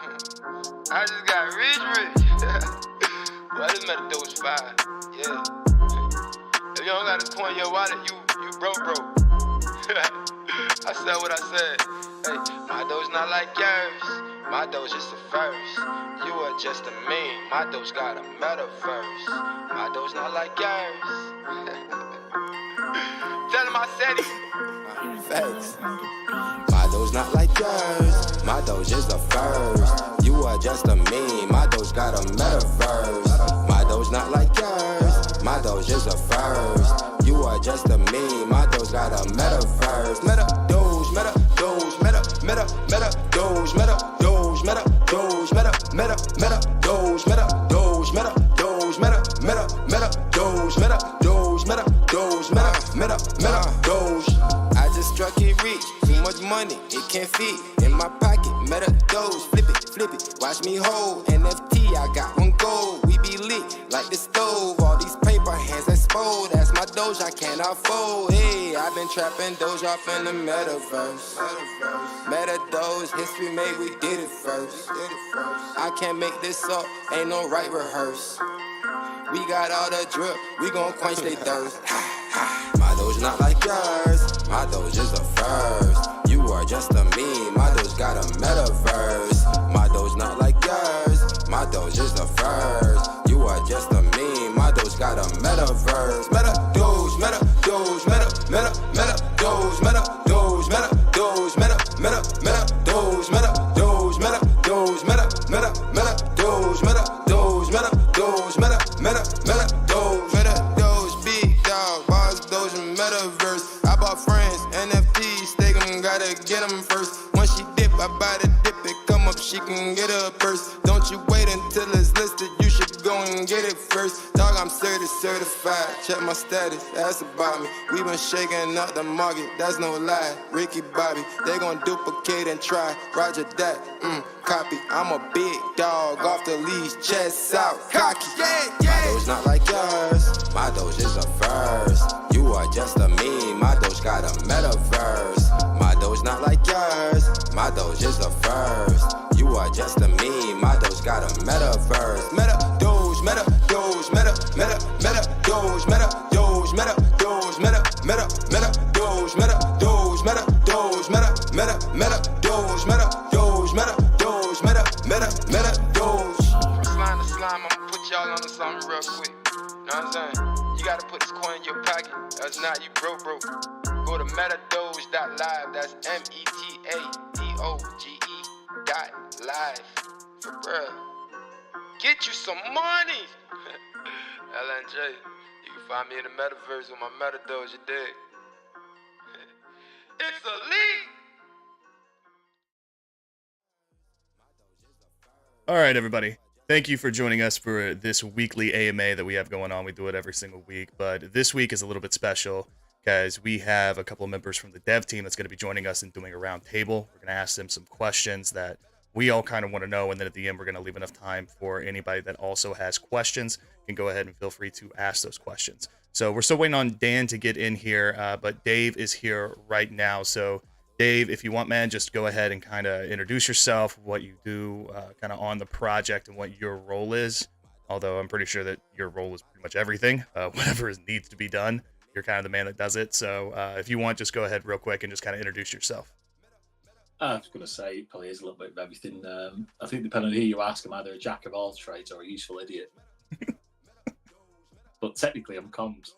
I just got rich. Well, this MetaDoge fire. Yeah. If you don't got a coin in your wallet, you broke. I said what I said. Hey, my doge not like yours. My doge is the first. You are just a meme. My doge got a metaverse. My doge not like yours. Tell him I said it. Facts. My doge not like yours. My doge is the first. You are just a meme. My doge got a metaverse. My doge not like yours. My doge is the first. You are just a meme. My doge got a metaverse. MetaDoge, MetaDoge, MetaDoge, MetaDoge, MetaDoge, MetaDoge, MetaDoge, MetaDoge, MetaDoge. I just struck it rich. Too much money, it can't fit in my pocket. MetaDoge, flip it. Watch me hold NFT. I got one gold. We be lit like the stove. All these paper hands exposed. That's my doge, I cannot fold. Hey, I've been trapping doge off in the metaverse. MetaDoge, history made, we did it first. I can't make this up, ain't no right rehearse. We got all the drip, we gon' quench they thirst. My doge not like yours, my doge is the first. You are just a meme, my doge got a metaverse. My doge not like yours, my doge is the first. You are just a meme, my doge got a metaverse. MetaDoge, MetaDoge, MetaDoge, MetaDoge, MetaDoge, MetaDoge, MetaDoge, MetaDoge, MetaDoge, big dog, boss doge and metaverse. I bought friends, NFTs, stake them, gotta get them first. Once she dip, I buy the dip, it come up, she can get her purse. Don't you wait until it's listed, you should go and get it first. Dog, I'm certified, check my status, ask about me. We been shaking up the market, that's no lie. Ricky Bobby, they gon' duplicate and try. Roger that, copy. I'm a big dog, off the leash, chest out, cocky. My doge not like yours, my doge is the first. You are just a meme, my doge got a metaverse. My doge not like yours, my doge is the first. You are just a meme, my doge got a metaverse. MetaDoge, MetaDoge, MetaDoge, MetaDoge, MetaDoge, MetaDoge, MetaDoge, MetaDoge, MetaDoge, MetaDoge. Slime, I'ma put y'all on to something real quick. You know what I'm saying? You gotta put this coin in your pocket. That's not you broke. Go to MetaDoge.live. That's MetaDoge.live. For bruh. Get you some money. LNJ. You can find me in the metaverse with my MetaDoge, you dig? It's a leak. All right, everybody. Thank you for joining us for this weekly AMA that we have going on. We do it every single week, but this week is a little bit special because we have a couple of members from the dev team that's going to be joining us and doing a round table. We're going to ask them some questions that we all kind of want to know, and then at the end, we're going to leave enough time for anybody that also has questions can go ahead and feel free to ask those questions. So we're still waiting on Dan to get in here, but Dave is here right now. So Dave, if you want, man, just go ahead and kind of introduce yourself, what you do kind of on the project and what your role is. Although I'm pretty sure that your role is pretty much everything, whatever needs to be done. You're kind of the man that does it. So if you want, just go ahead real quick and just kind of introduce yourself. I was going to say it probably is a little bit of everything. I think depending on who you ask, I'm either a jack of all trades or a useful idiot. But technically, I'm comms.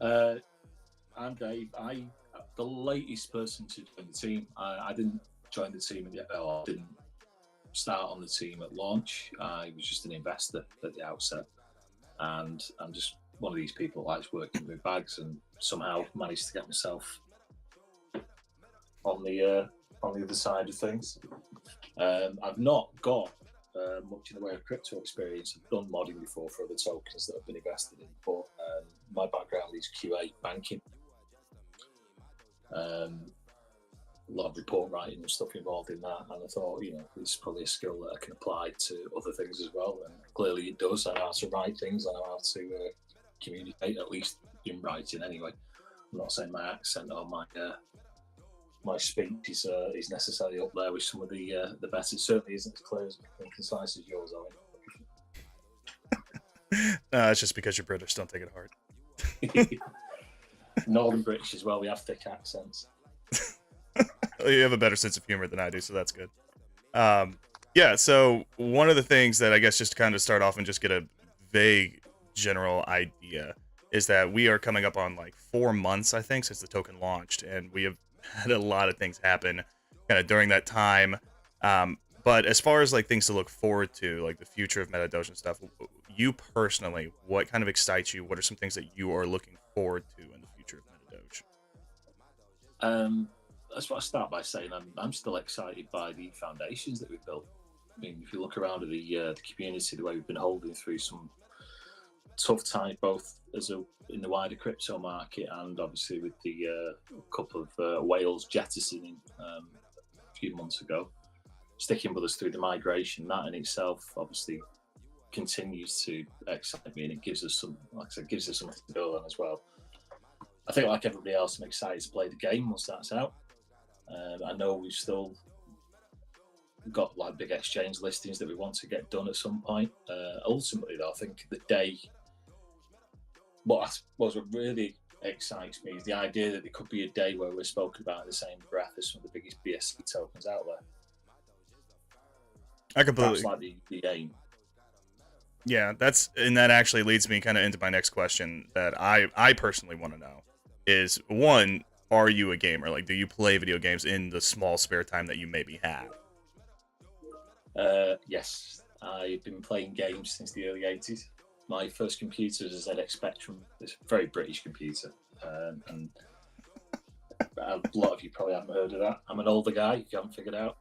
I'm Dave. I'm the latest person to join the team. I didn't join the team yet. I didn't start on the team at launch. I was just an investor at the outset, and I'm just one of these people that likes working with bags, and somehow managed to get myself on the other side of things. I've not got much in the way of crypto experience. I've done modding before for other tokens that I've been invested in, but my background is QA banking. A lot of report writing and stuff involved in that, and I thought, it's probably a skill that I can apply to other things as well, and clearly it does. I know how to write things, I know how to communicate, at least in writing anyway. I'm not saying my accent or my my speech is necessarily up there with some of the best. It certainly isn't as clear and concise as yours, Owen. No, it's just because you're British. Don't take it hard. Northern British as well. We have thick accents. You have a better sense of humor than I do, so that's good. Yeah, so one of the things that I guess just to kind of start off and just get a vague general idea is that we are coming up on like 4 months, I think, since the token launched, and we have had a lot of things happen kind of during that time. But as far as like things to look forward to, like the future of MetaDoge and stuff, you personally, what kind of excites you? What are some things that you are looking forward to in the future of MetaDoge? That's what I start by saying. I'm still excited by the foundations that we've built. I mean, if you look around at the community, the way we've been holding through some tough times, both in the wider crypto market and obviously with the couple of whales jettisoning a few months ago, sticking with us through the migration, that in itself obviously continues to excite me, and it gives us some, like I said, gives us something to build on as well. I think, like everybody else, I'm excited to play the game once that's out. I know we've still got like big exchange listings that we want to get done at some point. Ultimately, though, I think the day, what really excites me is the idea that there could be a day where we're spoken about in the same breath as some of the biggest BSC tokens out there. I completely. That's like the aim. Yeah, that actually leads me kind of into my next question that I personally want to know is, one, are you a gamer? Like, do you play video games in the small spare time that you maybe have? Yes, I've been playing games since the early 80s. My first computer was a ZX Spectrum. It's a very British computer. And a lot of you probably haven't heard of that. I'm an older guy, if you haven't figured out.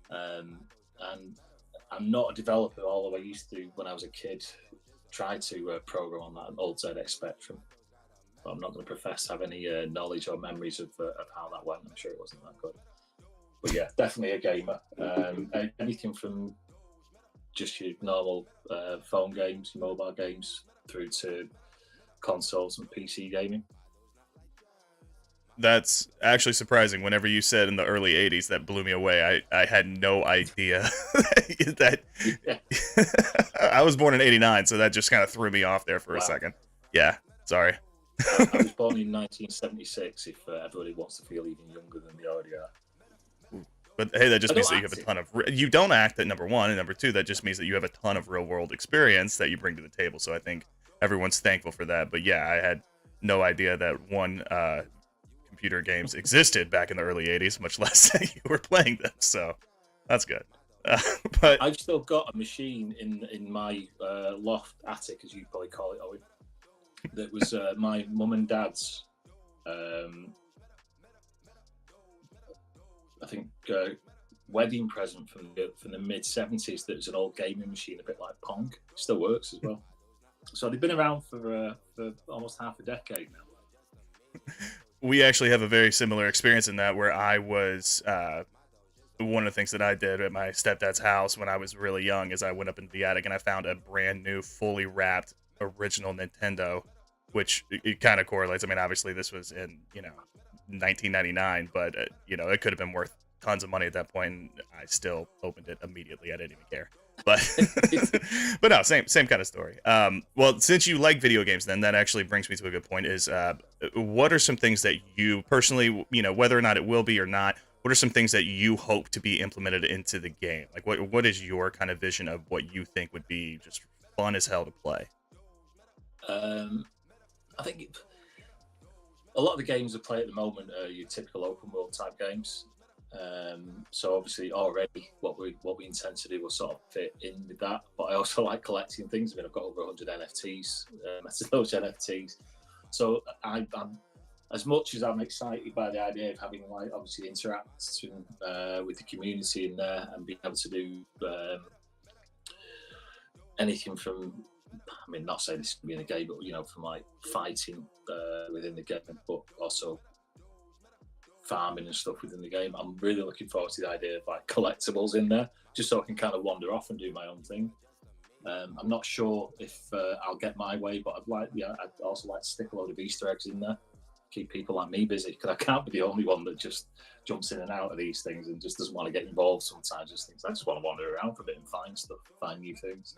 And I'm not a developer, although I used to, when I was a kid, try to program on that old ZX Spectrum. But I'm not going to profess to have any knowledge or memories of how that went. I'm sure it wasn't that good. But yeah, definitely a gamer. Anything from just your normal phone games, your mobile games, through to consoles and PC gaming. That's actually surprising. Whenever you said in the early 80s, that blew me away. I had no idea that I was born in 89, so that just kind of threw me off there for a second. Yeah, sorry. I was born in 1976, if everybody wants to feel even younger than they already are. But hey, that just means that you have a ton of... You don't act at number one, and number two, that just means that you have a ton of real-world experience that you bring to the table, so I think everyone's thankful for that. But yeah, I had no idea that computer games existed back in the early 80s, much less that you were playing them, so that's good. But I've still got a machine in my loft attic, as you probably call it, Owen, that was my mum and dad's I think wedding present from the mid-70s. That was an old gaming machine, a bit like Pong. It still works as well. So they've been around for almost half a decade now. We actually have a very similar experience in that, where I was one of the things that I did at my stepdad's house when I was really young is I went up into the attic and I found a brand new, fully wrapped original Nintendo, which it kind of correlates. I mean, obviously this was in 1999, but it could have been worth tons of money at that point, and I still opened it immediately. I didn't even care. But but no, same kind of story. Well, since you like video games, then that actually brings me to a good point. Is what are some things that you personally, whether or not it will be or not, what are some things that you hope to be implemented into the game? Like, what is your kind of vision of what you think would be just fun as hell to play? I think a lot of the games I play at the moment are your typical open world type games. So obviously already what we intend to do will sort of fit in with that. But I also like collecting things. I mean, I've got over 100 NFTs, MetaDoge NFTs. So I'm as much as I'm excited by the idea of having obviously interacting with the community in there and being able to do anything from, I mean, not saying this is going to be in a game, but from like fighting within the game, but also farming and stuff within the game. I'm really looking forward to the idea of like collectibles in there, just so I can kind of wander off and do my own thing. I'm not sure if I'll get my way, but I'd also like to stick a load of Easter eggs in there, keep people like me busy, because I can't be the only one that just jumps in and out of these things and just doesn't want to get involved sometimes. Just thinks I just want to wander around for a bit and find stuff, find new things.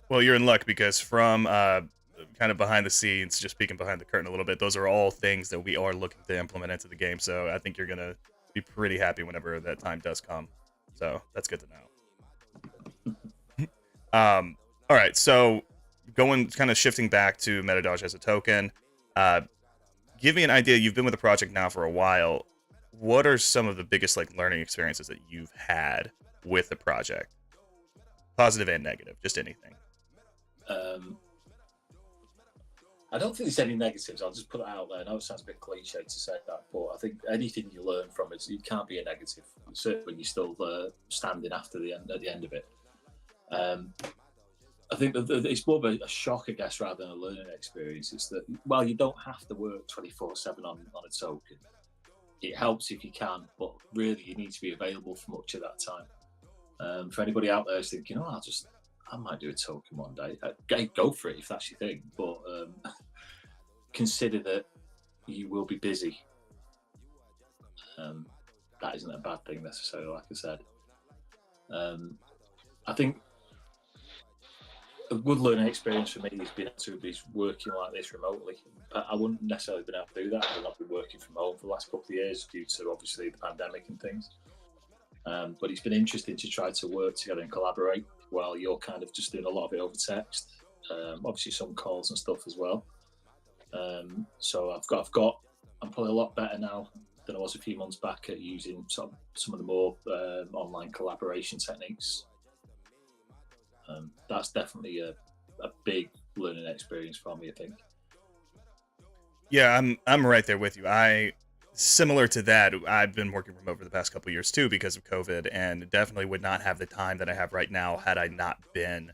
Well, you're in luck because from kind of behind the scenes, just peeking behind the curtain a little bit, those are all things that we are looking to implement into the game. So I think you're going to be pretty happy whenever that time does come. So that's good to know. All right, so going kind of shifting back to MetaDoge as a token, give me an idea. You've been with the project now for a while. What are some of the biggest like learning experiences that you've had with the project? Positive and negative, just anything. I don't think there's any negatives. I'll just put it out there. I know it sounds a bit cliche to say that, but I think anything you learn from it, it can't be a negative. Certainly when you're still standing at the end of it. I think that it's more of a shock, I guess, rather than a learning experience. It's that, well, you don't have to work 24/7 on a token. It helps if you can, but really you need to be available for much of that time. For anybody out there who's thinking, I might do a token one day, go for it if that's your thing, but consider that you will be busy. That isn't a bad thing necessarily, like I said. I think a good learning experience for me has been to be working like this remotely. I wouldn't necessarily been able to do that if I'd not been working from home for the last couple of years due to obviously the pandemic and things. But it's been interesting to try to work together and collaborate while you're kind of just doing a lot of it over text. Obviously some calls and stuff as well. So I'm probably a lot better now than I was a few months back at using some of the more online collaboration techniques. That's definitely a big learning experience for me, I think. Yeah, I'm right there with you. Similar to that, I've been working remote for the past couple of years too because of COVID, and definitely would not have the time that I have right now had I not been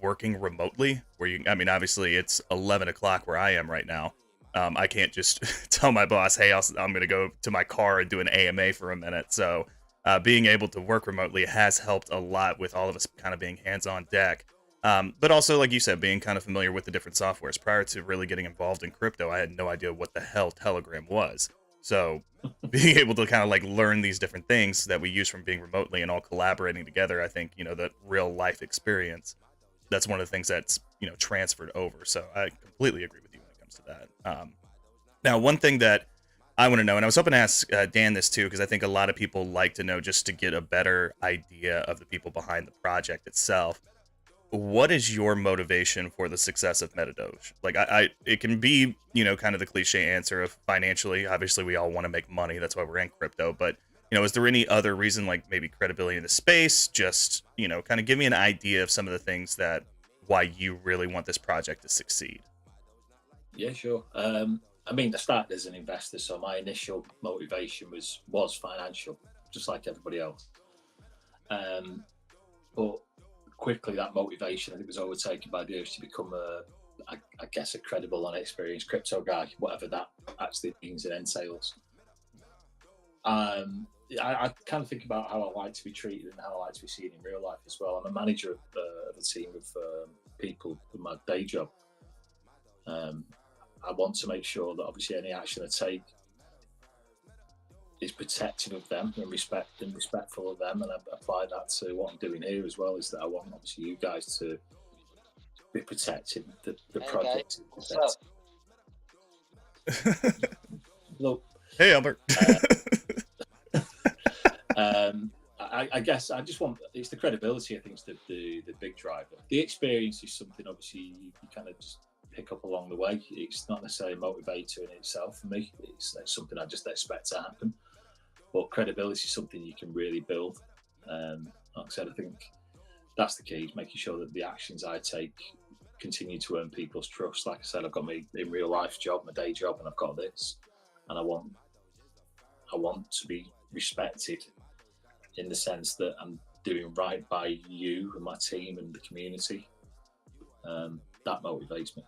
working remotely. Obviously it's 11 o'clock where I am right now. I can't just tell my boss, hey, I'm going to go to my car and do an AMA for a minute. So being able to work remotely has helped a lot with all of us kind of being hands on deck. But also, like you said, being kind of familiar with the different softwares. Prior to really getting involved in crypto, I had no idea what the hell Telegram was. So being able to kind of like learn these different things that we use from being remotely and all collaborating together, I think, that real life experience, that's one of the things that's, transferred over. So I completely agree with you when it comes to that. Now, one thing that I want to know, and I was hoping to ask Dan this too, because I think a lot of people like to know just to get a better idea of the people behind the project itself. What is your motivation for the success of MetaDoge? Like, it can be, kind of the cliche answer of financially. Obviously, we all want to make money. That's why we're in crypto. But, is there any other reason, like maybe credibility in the space? Just, kind of give me an idea of some of the things why you really want this project to succeed. Yeah, sure. I started as an investor, so my initial motivation was financial, just like everybody else. But quickly that motivation, I think, was overtaken by the urge to become I guess a credible and experienced crypto guy, whatever that actually means and entails. I kind of think about how I like to be treated and how I like to be seen in real life as well. I'm a manager of a team of people in my day job. I want to make sure that obviously any action I take is protective of them and respectful of them, and I apply that to what I'm doing here as well. Is that I want obviously you guys to be protected, the project. Look, hey Albert. I guess I just want, it's the credibility, I think, is the big driver. The experience is something obviously you kind of just pick up along the way. It's not necessarily a motivator in itself for me. It's something I just expect to happen. But credibility is something you can really build. Like I said, I think that's the key, is making sure that the actions I take continue to earn people's trust. Like I said, I've got my in real life job, my day job, and I've got this, and I want to be respected in the sense that I'm doing right by you and my team and the community. That motivates me.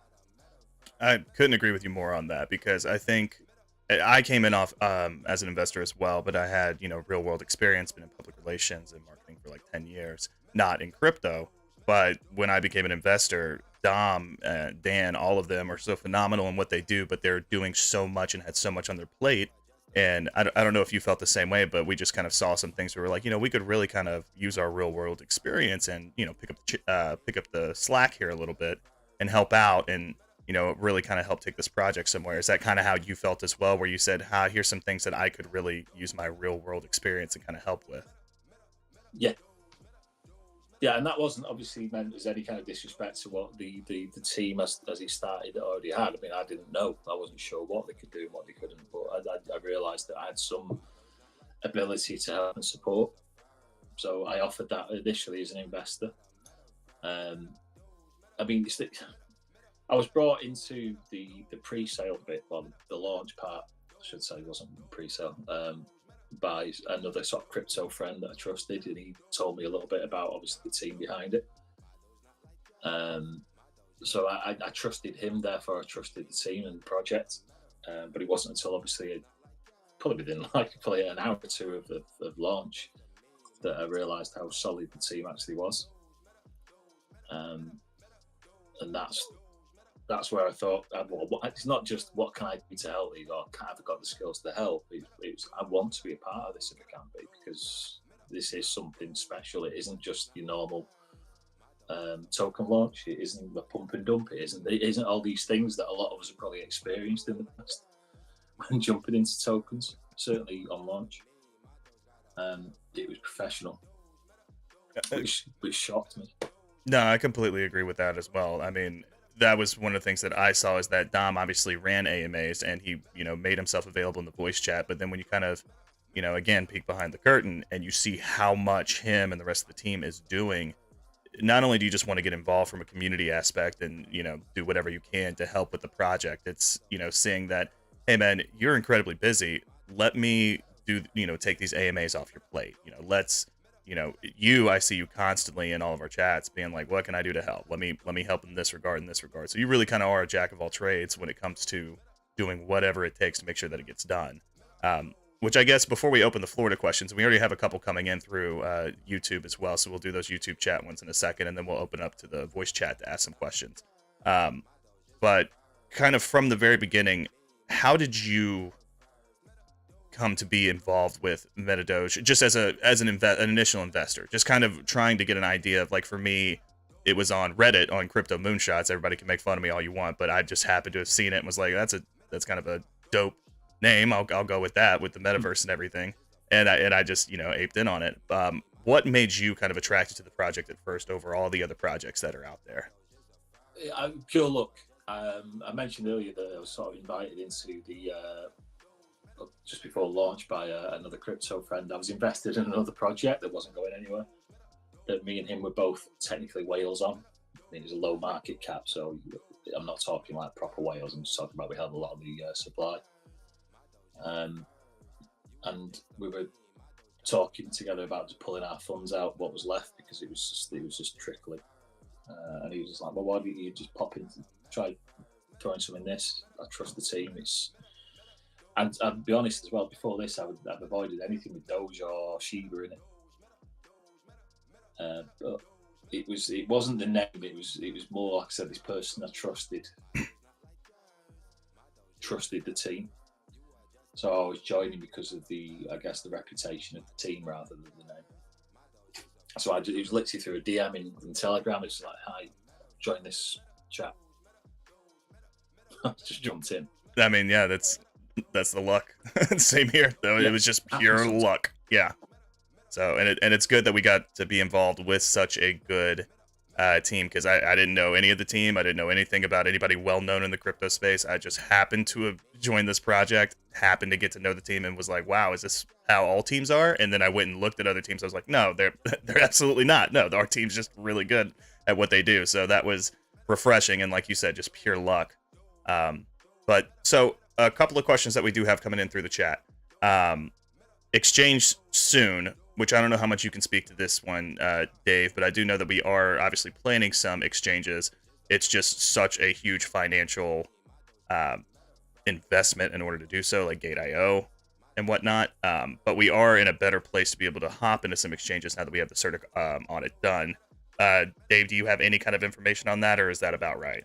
I couldn't agree with you more on that, because I think I came in off as an investor as well, but I had, real world experience, been in public relations and marketing for like 10 years, not in crypto, But when I became an investor, Dom, Dan, all of them are so phenomenal in what they do, but they're doing so much and had so much on their plate. And I don't know if you felt the same way, but we just kind of saw some things where we're like, we could really kind of use our real world experience and, pick up the slack here a little bit and help out and, really kind of help take this project somewhere. Is that kind of how you felt as well, where you said, here's some things that I could really use my real world experience and kind of help with? Yeah. Yeah, and that wasn't obviously meant as any kind of disrespect to what the team as he started already had. I mean, I didn't know. I wasn't sure what they could do and what they couldn't. But I realised that I had some ability to help and support. So I offered that initially as an investor. I mean, I was brought into the pre-sale bit, well, the launch part, I should say, wasn't pre-sale. By another sort of crypto friend that I trusted, and he told me a little bit about obviously the team behind it. So I trusted him, therefore I trusted the team and the project. But it wasn't until obviously probably within probably an hour or two of launch that I realised how solid the team actually was. And that's where I thought, well, it's not just what can I do to help these, or have I got the skills to help. It's I want to be a part of this if I can be, because this is something special. It isn't just your normal token launch. It isn't the pump and dump. It isn't all these things that a lot of us have probably experienced in the past when jumping into tokens, certainly on launch. It was professional, which shocked me. No, I completely agree with that as well. I mean, that was one of the things that I saw, is that Dom obviously ran AMAs and he, made himself available in the voice chat. But then when you kind of, again, peek behind the curtain and you see how much him and the rest of the team is doing, not only do you just want to get involved from a community aspect and, do whatever you can to help with the project, it's, seeing that, hey man, you're incredibly busy. Let me do, take these AMAs off your plate. Let's, I see you constantly in all of our chats being like, what can I do to help? Let me help in this regard, So you really kind of are a jack of all trades when it comes to doing whatever it takes to make sure that it gets done. Which I guess before we open the floor to questions, we already have a couple coming in through YouTube as well. So we'll do those YouTube chat ones in a second, and then we'll open up to the voice chat to ask some questions. But kind of from the very beginning, how did you come to be involved with MetaDoge, just as an initial investor, just kind of trying to get an idea of, like, for me, it was on Reddit on Crypto Moonshots. Everybody can make fun of me all you want, but I just happened to have seen it and was like, that's kind of a dope name. I'll go with that, with the metaverse and everything. And I just, aped in on it. What made you kind of attracted to the project at first over all the other projects that are out there? Pure luck. I mentioned earlier that I was sort of invited into the just before launch by another crypto friend. I was invested in another project that wasn't going anywhere, that me and him were both technically whales on. I mean, it was a low market cap, so I'm not talking like proper whales. I'm just talking about we held a lot of the supply. And we were talking together about just pulling our funds out, what was left, because it was just trickling. And he was just like, well, why don't you just pop in, try throwing some in this? I trust the team. And I'll be honest as well, before this, I've avoided anything with Doge or Shiba in it. But it wasn't the name. It was more, like I said, this person I trusted the team. So I was joining because of the reputation of the team rather than the name. So it was literally through a DM in Telegram. It's like, hi, join this chat. Just jumped in. I mean, yeah, that's the luck. Same here, though. Yeah. It was just pure luck. Yeah. So, and it's good that we got to be involved with such a good team, because I didn't know any of the team. I didn't know anything about anybody well known in the crypto space. I just happened to have joined this project, happened to get to know the team, and was like, wow, is this how all teams are? And then I went and looked at other teams. I was like, no, they're absolutely not. No, our team's just really good at what they do. So that was refreshing, and like you said, just pure luck. But so a couple of questions that we do have coming in through the chat. Exchange soon, which I don't know how much you can speak to this one, Dave, but I do know that we are obviously planning some exchanges. It's just such a huge financial investment in order to do so, like Gate.io and whatnot. But we are in a better place to be able to hop into some exchanges now that we have the CERTIC audit done. Dave, do you have any kind of information on that, or is that about right?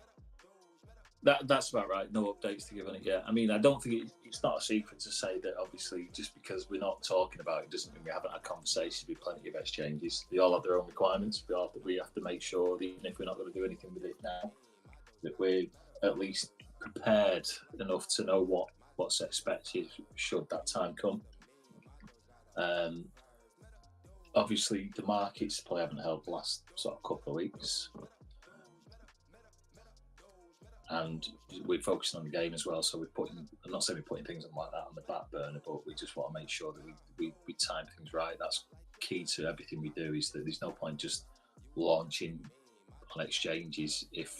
That's about right. No updates to give on it yet. I mean, I don't think it's not a secret to say that obviously just because we're not talking about it doesn't mean we haven't had conversations with plenty of exchanges. They all have their own requirements. We have to make sure that even if we're not going to do anything with it now, that we're at least prepared enough to know what's expected should that time come. Obviously, the markets probably haven't held the last sort of couple of weeks. And we're focusing on the game as well. So I'm not saying we're putting things like that on the back burner, but we just want to make sure that we time things right. That's key to everything we do, is that there's no point just launching on exchanges if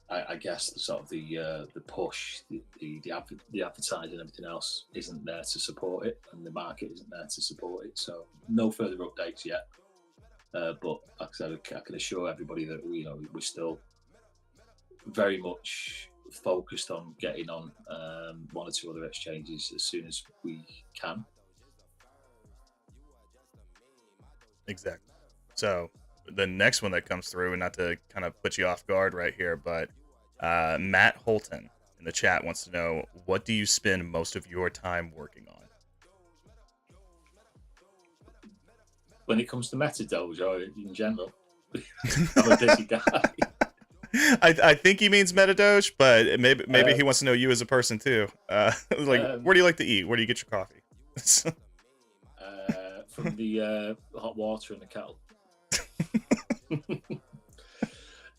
I guess the sort of the push, the advertising and everything else isn't there to support it, and the market isn't there to support it. So no further updates yet. But like I said, I can assure everybody that we're still very much focused on getting on one or two other exchanges as soon as we can. Exactly. So the next one that comes through, and not to kind of put you off guard right here, but Matt Holton in the chat wants to know, what do you spend most of your time working on? When it comes to MetaDoge or in general, I'm a busy guy. I think he means MetaDoge, but maybe he wants to know you as a person too. Where do you like to eat? Where do you get your coffee? From the hot water in the kettle.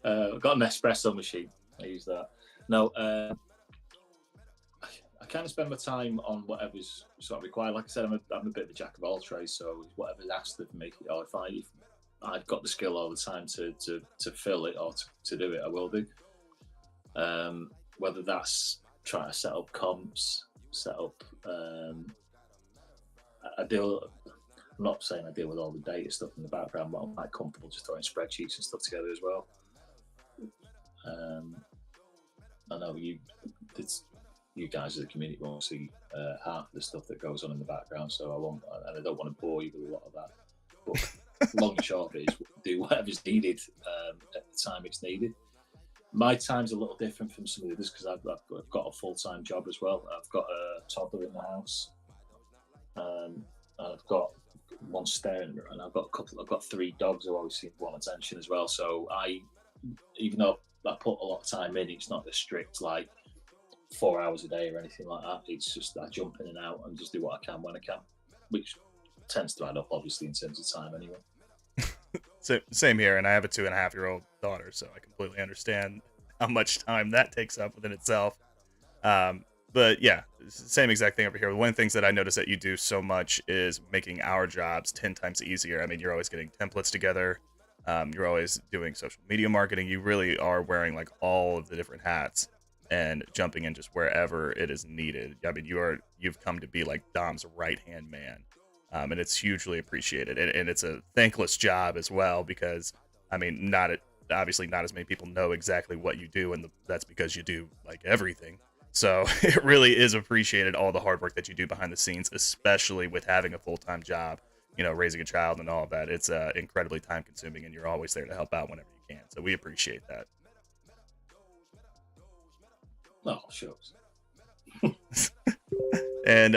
I've got an espresso machine. I use that. No, I kind of spend my time on whatever's sort of required. Like I said, I'm a bit of a jack of all trades, so whatever's asked of me, or if I've got the skill all the time to fill it or to do it, I will do. Whether that's trying to set up comps, I'm not saying I deal with all the data stuff in the background, but I'm quite comfortable just throwing spreadsheets and stuff together as well. I know you guys as a community won't see half of the stuff that goes on in the background, so I don't want to bore you with a lot of that. But long and short of it is do whatever's needed at the time it's needed. My time's a little different from some of the others because I've got a full-time job as well. I've got a toddler in the house, and I've got one staring, and I've got 3 dogs who obviously want attention as well. So even though I put a lot of time in, it's not a strict like 4 hours a day or anything like that. It's just I jump in and out and just do what I can when I can, which tends to add up obviously in terms of time anyway. So, same here, and I have a 2.5-year-old daughter, so I completely understand how much time that takes up within itself. But yeah, same exact thing over here. One of the things that I notice that you do so much is making our jobs 10 times easier. I mean, you're always getting templates together. You're always doing social media marketing. You really are wearing like all of the different hats and jumping in just wherever it is needed. I mean, you've come to be like Dom's right-hand man. And it's hugely appreciated. And it's a thankless job as well, because, I mean, obviously not as many people know exactly what you do, and that's because you do like everything. So it really is appreciated, all the hard work that you do behind the scenes, especially with having a full-time job, raising a child and all of that. It's incredibly time-consuming, and you're always there to help out whenever you can. So we appreciate that. Oh, sure. And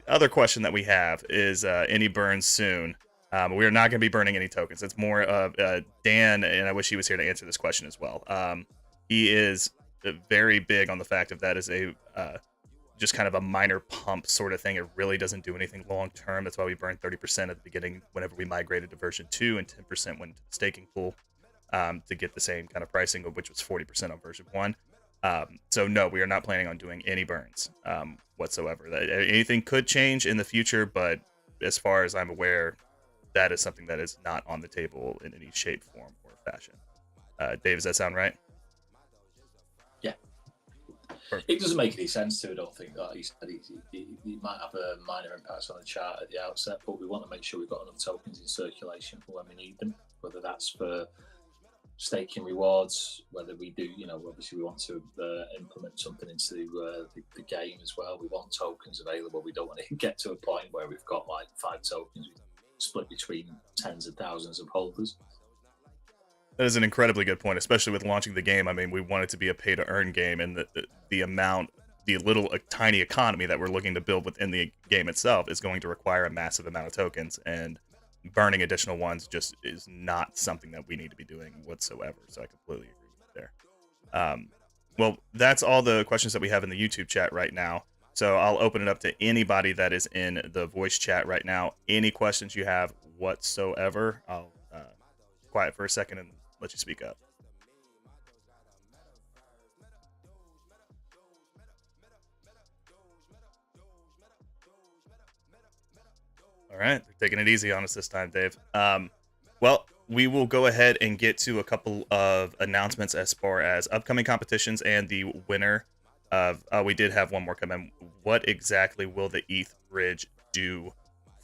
other question that we have is any burns soon? We are not going to be burning any tokens. It's more of Dan, and I wish he was here to answer this question as well. He is very big on the fact of that is a just kind of a minor pump sort of thing. It really doesn't do anything long term. That's why we burned 30% at the beginning whenever we migrated to version 2, and 10% went to the staking pool to get the same kind of pricing, which was 40% on version 1. So no, we are not planning on doing any burns whatsoever. Anything could change in the future, but as far as I'm aware, that is something that is not on the table in any shape, form, or fashion. Dave, does that sound right? Yeah. Perfect. It doesn't make any sense to, I don't think. Like he said, he might have a minor impact on the chart at the outset, but we want to make sure we've got enough tokens in circulation for when we need them, whether that's for staking rewards, whether we do, obviously we want to implement something into the game as well. We want tokens available. We don't want to get to a point where we've got like 5 tokens with split between tens of thousands of holders. That is an incredibly good point, especially with launching the game. I mean, we want it to be a pay-to-earn game, and the little tiny economy that we're looking to build within the game itself is going to require a massive amount of tokens, and burning additional ones just is not something that we need to be doing whatsoever. So I completely agree with you there. Well, that's all the questions that we have in the YouTube chat right now. So I'll open it up to anybody that is in the voice chat right now. Any questions you have whatsoever, I'll quiet for a second and let you speak up. All right, they're taking it easy on us this time, Dave. Well, we will go ahead and get to a couple of announcements as far as upcoming competitions and the winner of. We did have one more come in. What exactly will the ETH bridge do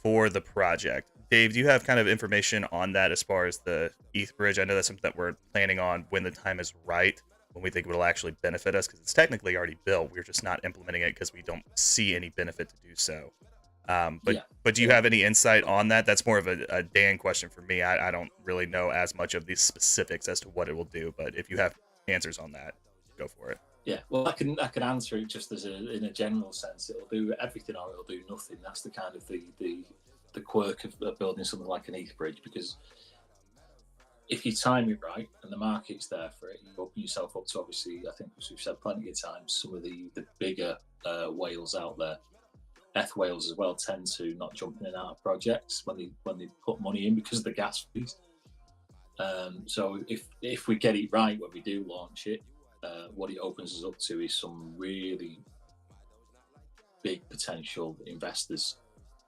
for the project? Dave, do you have kind of information on that as far as the ETH bridge? I know that's something that we're planning on when the time is right, when we think it will actually benefit us, because it's technically already built. We're just not implementing it because we don't see any benefit to do so. But do you have any insight on that? That's more of a Dan question for me. I don't really know as much of these specifics as to what it will do, but if you have answers on that, go for it. Yeah, well, I can answer it just as in a general sense. It'll do everything or it'll do nothing. That's the kind of the quirk of building something like an ETH bridge, because if you time it right and the market's there for it, you open yourself up to, obviously, I think as we've said plenty of times, some of the bigger whales out there. ETH whales as well tend to not jump in and out of projects when they put money in because of the gas fees. So if we get it right when we do launch it, what it opens us up to is some really big potential investors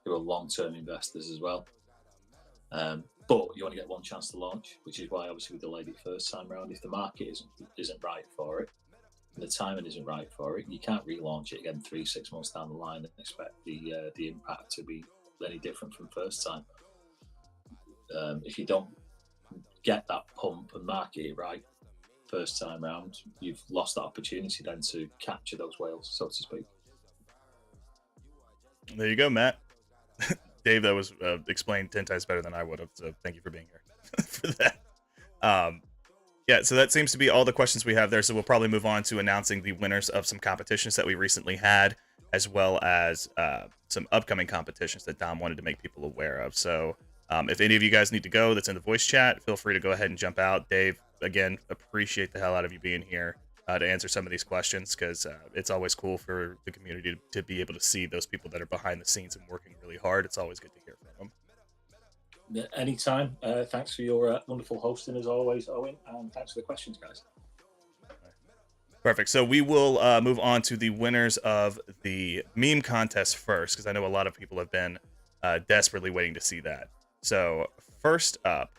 who are long-term investors as well. But you only get one chance to launch, which is why obviously we delayed it first time around. If the market isn't right for it, and the timing isn't right for it, you can't relaunch it again 3-6 months down the line and expect the impact to be any different from first time. If you don't get that pump and market it right first time round, you've lost that opportunity then to capture those whales, so to speak. There you go, Matt. Dave, that was explained 10 times better than I would have, so thank you for being here for that. Yeah, so that seems to be all the questions we have there, so we'll probably move on to announcing the winners of some competitions that we recently had, as well as some upcoming competitions that Dom wanted to make people aware of. So if any of you guys need to go that's in the voice chat, feel free to go ahead and jump out. Dave, again, appreciate the hell out of you being here to answer some of these questions, because it's always cool for the community to be able to see those people that are behind the scenes and working really hard. It's always good to hear from them. Yeah, anytime. Thanks for your wonderful hosting as always, Owen, and thanks for the questions, guys. Perfect. So we will move on to the winners of the meme contest first, because I know a lot of people have been desperately waiting to see that. So first up,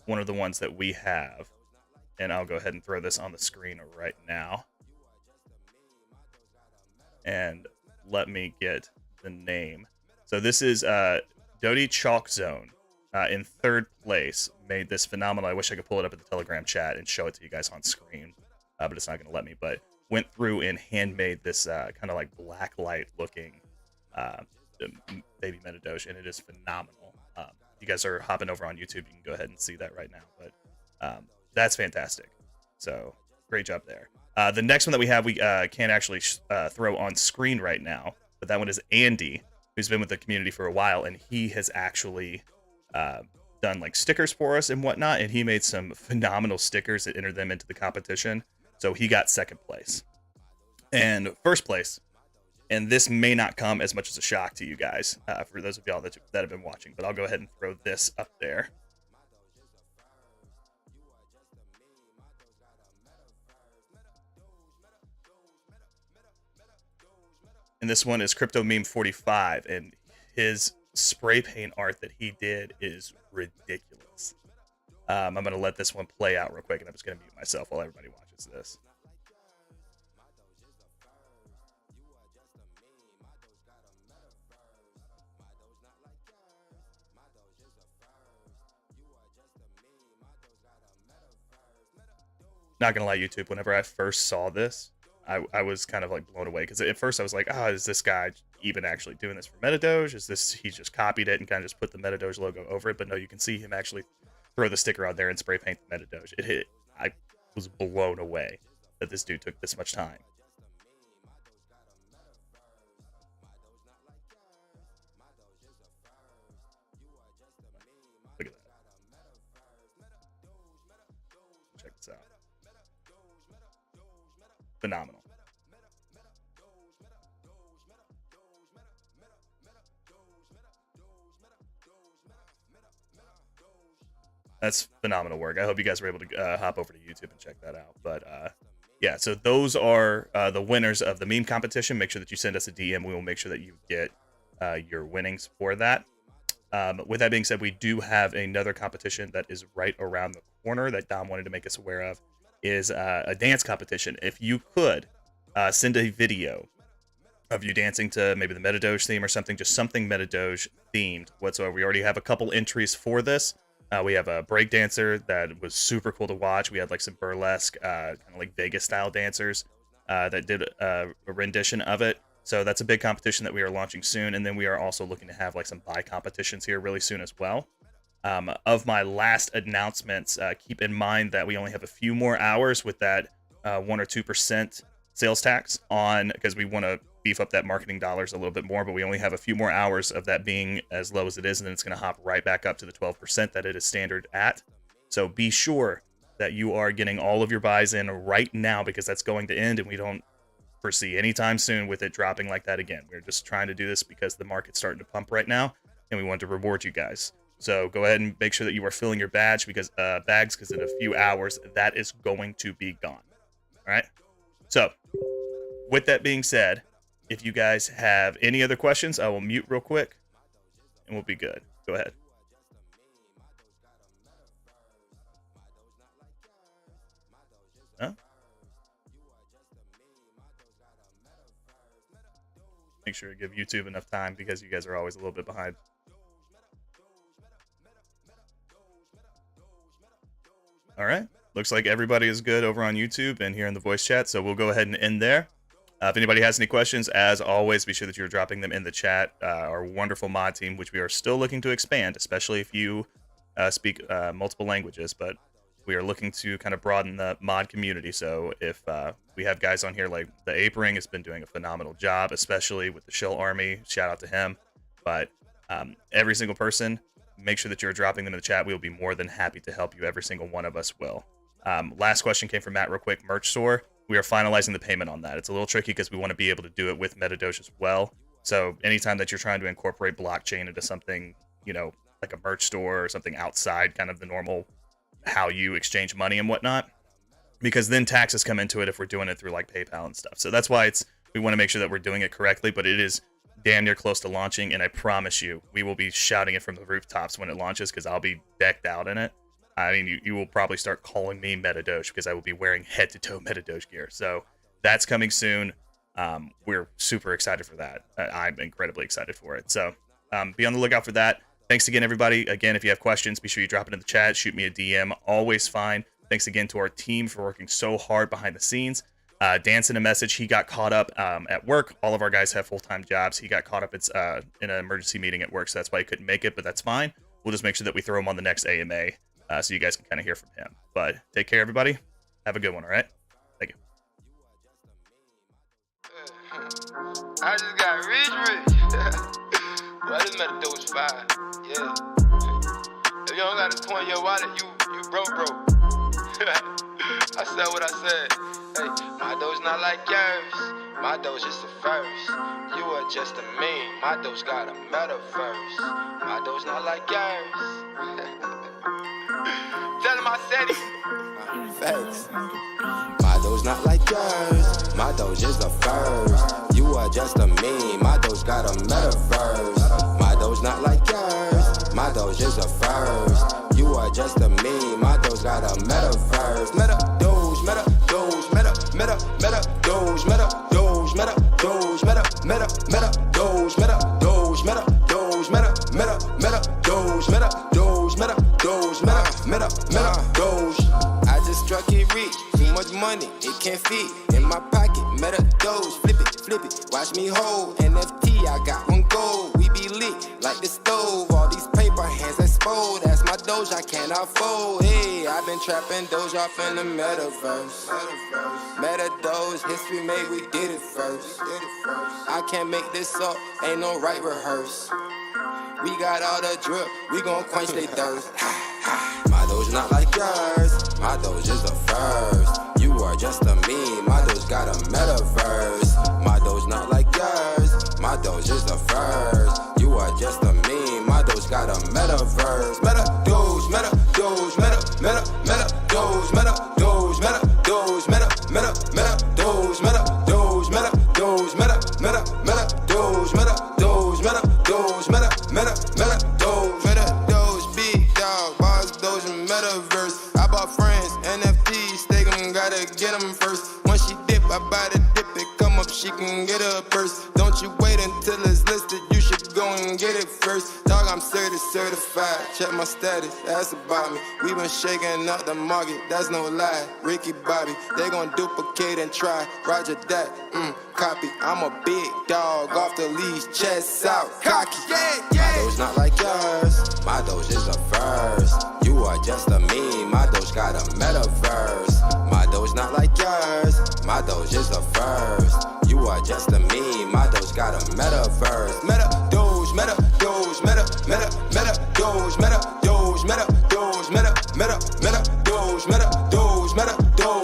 one of the ones that we have, and I'll go ahead and throw this on the screen right now. And let me get the name. So this is Dodie Chalk Zone. In third place, made this phenomenal. I wish I could pull it up in the Telegram chat and show it to you guys on screen, but it's not going to let me. But went through and handmade this kind of like black light looking baby MetaDoge, and it is phenomenal. If you guys are hopping over on YouTube, you can go ahead and see that right now. But that's fantastic. So great job there. The next one that we have, we can't actually throw on screen right now, but that one is Andy, who's been with the community for a while, and he has actually done like stickers for us and whatnot, and he made some phenomenal stickers that entered them into the competition. So he got second place. And first place, and this may not come as much as a shock to you guys, for those of y'all that have been watching, but I'll go ahead and throw this up there. And this one is Crypto Meme 45, and his spray paint art that he did is ridiculous. I'm going to let this one play out real quick, and I'm just going to mute myself while everybody watches this. Not going to lie, YouTube, whenever I first saw this, I was kind of like blown away, because at first I was like, oh, is this guy even actually doing this for MetaDoge? Is this he just copied it and kind of just put the MetaDoge logo over it? But no, you can see him actually throw the sticker on there and spray paint the MetaDoge. I was blown away that this dude took this much time. Look at that. Check this out. Phenomenal. That's phenomenal work. I hope you guys were able to hop over to YouTube and check that out. But yeah, so those are the winners of the meme competition. Make sure that you send us a DM. We will make sure that you get your winnings for that. With that being said, we do have another competition that is right around the corner that Dom wanted to make us aware of, is a dance competition. If you could send a video of you dancing to maybe the MetaDoge theme or something, just something MetaDoge themed whatsoever. We already have a couple entries for this. We have a break dancer that was super cool to watch. We had like some burlesque, kind of like Vegas style dancers that did a rendition of it. So that's a big competition that we are launching soon. And then we are also looking to have like some buy competitions here really soon as well. Of my last announcements, keep in mind that we only have a few more hours with that 1 or 2% sales tax on, because we want to beef up that marketing dollars a little bit more, but we only have a few more hours of that being as low as it is, and then it's going to hop right back up to the 12% that it is standard at. So be sure that you are getting all of your buys in right now, because that's going to end, and we don't foresee anytime soon with it dropping like that again. We're just trying to do this because the market's starting to pump right now, and we want to reward you guys. So go ahead and make sure that you are filling your bags, because in a few hours that is going to be gone. All right. So with that being said, if you guys have any other questions, I will mute real quick and we'll be good. Go ahead. Huh? Make sure to give YouTube enough time, because you guys are always a little bit behind. All right. Looks like everybody is good over on YouTube and here in the voice chat, so we'll go ahead and end there. If anybody has any questions, as always, be sure that you're dropping them in the chat. Our wonderful mod team, which we are still looking to expand, especially if you speak multiple languages, but we are looking to kind of broaden the mod community. So if we have guys on here like the Ape Ring has been doing a phenomenal job, especially with the Shill Army, shout out to him. But every single person, make sure that you're dropping them in the chat. We will be more than happy to help you. Every single one of us will. Last question came from Matt real quick. Merch store. We are finalizing the payment on that. It's a little tricky because we want to be able to do it with MetaDoge as well. So anytime that you're trying to incorporate blockchain into something, you know, like a merch store or something outside kind of the normal how you exchange money and whatnot, because then taxes come into it if we're doing it through like PayPal and stuff. So that's why we want to make sure that we're doing it correctly, but it is damn near close to launching, and I promise you, we will be shouting it from the rooftops when it launches, because I'll be decked out in it. I mean, you will probably start calling me MetaDoge, because I will be wearing head-to-toe MetaDoge gear. So that's coming soon. We're super excited for that. I'm incredibly excited for it. So be on the lookout for that. Thanks again, everybody. Again, if you have questions, be sure you drop it in the chat. Shoot me a DM. Always fine. Thanks again to our team for working so hard behind the scenes. Dan sent a message. He got caught up at work. All of our guys have full-time jobs. He got caught up in an emergency meeting at work, so that's why he couldn't make it, but that's fine. We'll just make sure that we throw him on the next AMA. So you guys can kind of hear from him. But take care, everybody. Have a good one, all right? Thank you. I just got rich. Well, I just met a dope spot. Yeah. If you don't got a coin in your wallet, you broke. I said what I said. Hey, my doge's not like yours. My doge is the first. You are just a meme. My doge got a metaverse. My doge's not like yours. Tell him I said it. Facts. My doge not like yours. My doge is the first. You are just a meme. My doge got a metaverse. My doge not like yours. My doge is the first. You are just a meme. My doge got a metaverse. MetaDoge, MetaDoge, MetaDoge, MetaDoge, MetaDoge, MetaDoge, MetaDoge, MetaDoge, MetaDoge. I just struck it rich. Too much money, it can't fit in my pocket. MetaDoge, flip it, watch me hold NFT. I Doge, I cannot fold. Hey, I've been trapping Doge off in the metaverse. MetaDoge, history made, we did it first. I can't make this up, ain't no right rehearse. We got all the drip, we gon' quench they thirst. My Doge not like yours, my Doge is the first. You are just a meme, my Doge got a metaverse. My Doge not like yours, my Doge is the first. You are just a meme, my Doge got a metaverse. MetaDoge, MetaDoge, MetaDoge, MetaDoge, MetaDoge, MetaDoge, MetaDoge, MetaDoge, MetaDoge, MetaDoge, MetaDoge, MetaDoge, big dog, boss Doge and metaverse. I bought friends, NFTs, stake them, gotta get them first. Once she dip, I buy the dip, it come up, she can get her purse. Don't you wait until it's listed, you should go and get it first. Dog, I'm certified, check my status, ask about me. We been shaking up the market, that's no lie. Ricky Bobby, they gon' duplicate and try. Roger that, copy. I'm a big dog, off the leash, chest out, cocky. My Doge not like yours, my Doge is the first. You are just a meme, my Doge got a metaverse. My Doge not like yours, my Doge is the first. You are just a meme, my Doge got a metaverse. MetaDoge, MetaDoge, MetaDoge, MetaDoge, MetaDoge, MetaDoge, MetaDoge, MetaDoge,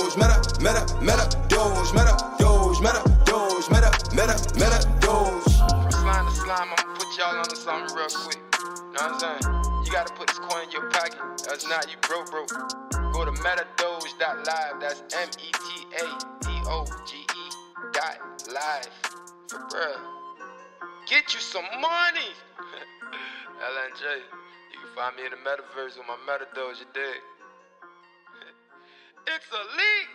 MetaDoge, MetaDoge, MetaDoge, MetaDoge. Slime to slime, I'ma put y'all on to something real quick. Know what I'm saying? You gotta put this coin in your pocket, else not you broke. Go to MetaDoge.live, that's MetaDoge.live. For bruh. Get you some money! LNJ, you can find me in the metaverse with my MetaDoge, you dig? It's a leak!